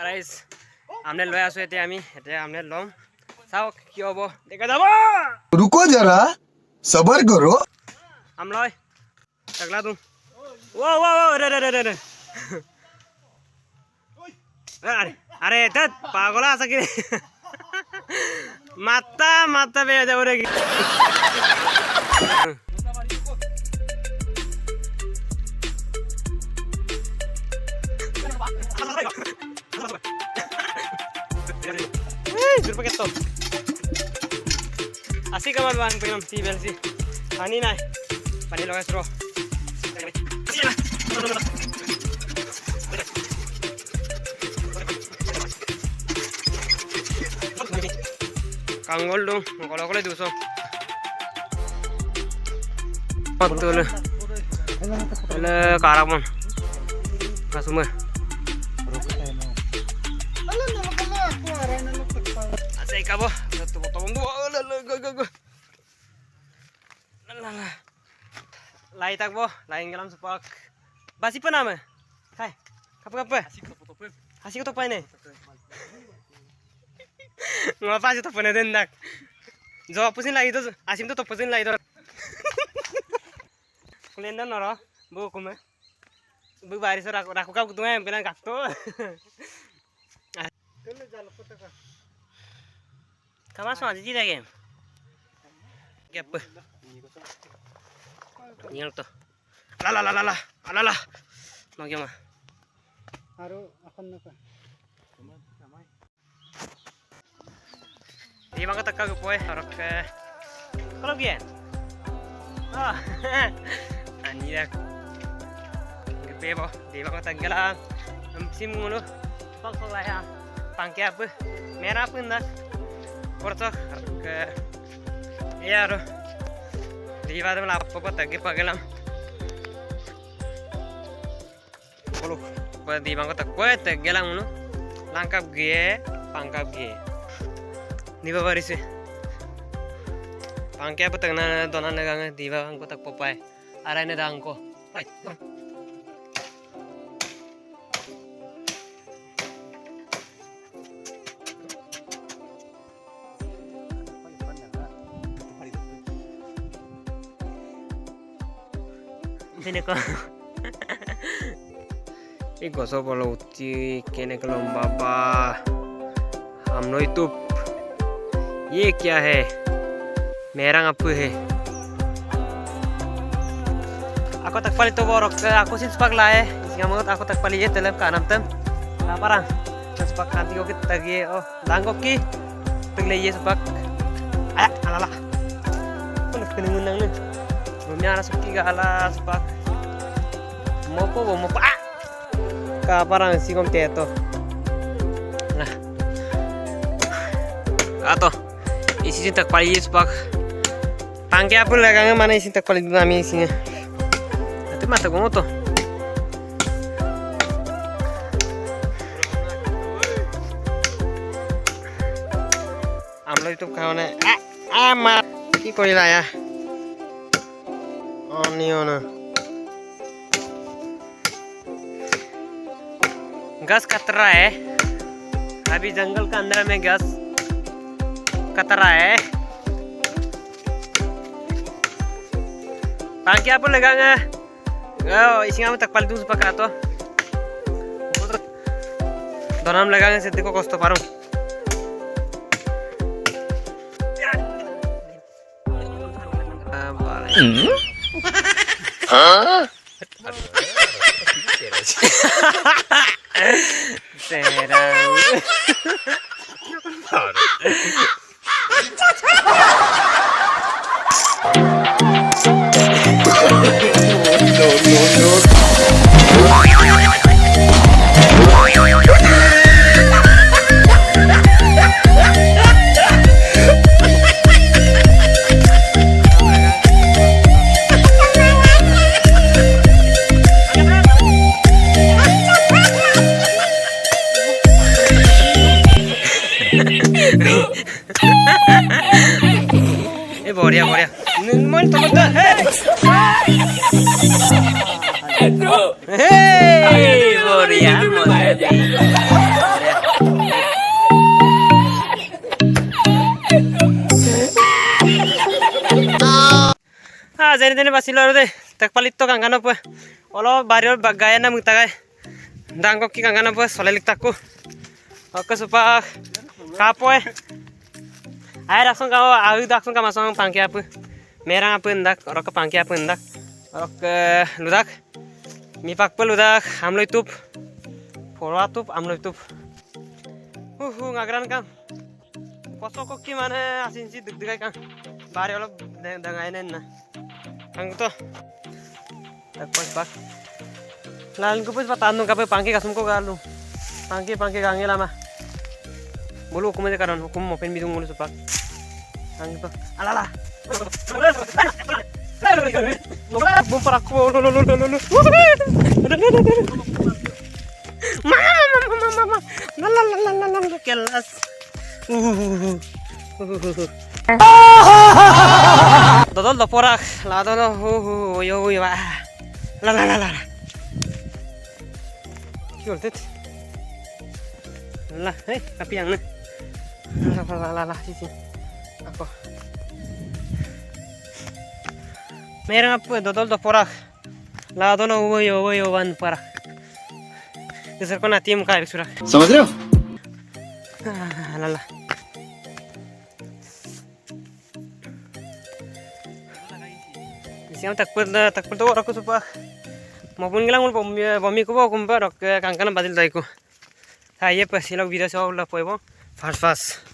Rice हमने লৈ আছো এতিয়া আমি এতিয়া हमने লম চাও কি হ'ব দেখা যাব रुको जरा सबर करो हम লয় टकला तू वो रे रे रे रे अरे अरे तत पागल आसा की माता माता बे जाऊ रे Paketo. Asik kawan bang, pengen si Belsi. Pani nai, pani lokai sro. Kanggol dong, kalau duso. Betul. Ele karabon. Kasumah. Kabo, tolong dua, lai tak bo, lai ngelam sepak, basi apa nama? Hai, apa? Hasik apa ini? Ngapa sih top ini dendak? Jawab pusin lagi tuh, asim tuh top pusin lagi tuh. Kuliah nora, bu kume, bu baris raku kau kutungan pelan kakto. Kamu semua jadi lagi? Apa? Nyel tuh. Alah. Mau gimana? Haru akan apa? Di mana tak kau poe? Harap ke. Kalau gini? Ah, anjir. Gede boh. Di mana tak gelang? Sim mulu. Pak solah ya. Pangke apa? Merah pun dah. Porto ke yaro di bawah malah apa tagi pagelam kalau di bawah tak kuat gelang mulu langkap gie pangkap gie di bawah risi pangkap apa tengah donan negang di bawah angko tak popai arane dangko Sini kok. Ini gosok kalau uci kene ke lomba apa? हमनो तो ये क्या है मेरा apa है aku tak pali to borok aku sin sepak lae ngamongot aku tak pali ye telep kanam tem laparan sepak nanti kok kita gi oh dangok ki tegle ye sepak alala pun kenungan nih rumia ana seperti ala sepak mopo kaparan singom teto nah atau isi tak pali sepak pangke apa lagi mana isi tak pali nami isinya nanti mata gue moto amlo itu kawannya amat kiko ya onion gas कतरा है अभी जंगल के अंदर में gas कतरा है पांकी आप लगाएंगे इसी में तक पाल दूस पकड़ा तो दोनों हम लगाएंगे सिद्धि को कष्ट पारो बढ़िया बढ़िया मन तो मत हे बढ़िया मजा যেনে তেনে বাচিলোঁ আৰু দেই তাক পালিতটো কাংকা নপৰে অলপ বাহিৰৰ গায়ে না মোক তাকাই ডাঙৰ কি কাংকা নপৰে চলেলিক তাকো oke supak kapoy air langsung kau air langsung kau masuk pangki apa merah apa hendak orang ke pangki apa hendak orang ke ludak mipak pel ludak amlo itup forward tup amlo itup ngagran kan kosok kok gimana asin sih deg-degan kan bari olop dengainin nah ang to tak pas bak lalu kupus patanu kape pangki kasum ko galu pangki gange lama bolu hukum aja karon hukum mau pengen bidung mulu supak ang to alala bumpar aku lulu mama lalalala kelas dodol doporak la dolo yo wah lalalala kioltet lah tapi yang lah sisi aku merah apa dodol doporak la dolo yo wan parak Dasar ko na tim ka surak. समझ रहे हो Lala. Siang takpul to aku supak. Maupun gilang mul bomi ko ba kumpa rok kangkana badil dai ko. Saya pas silang video sa ulah po fast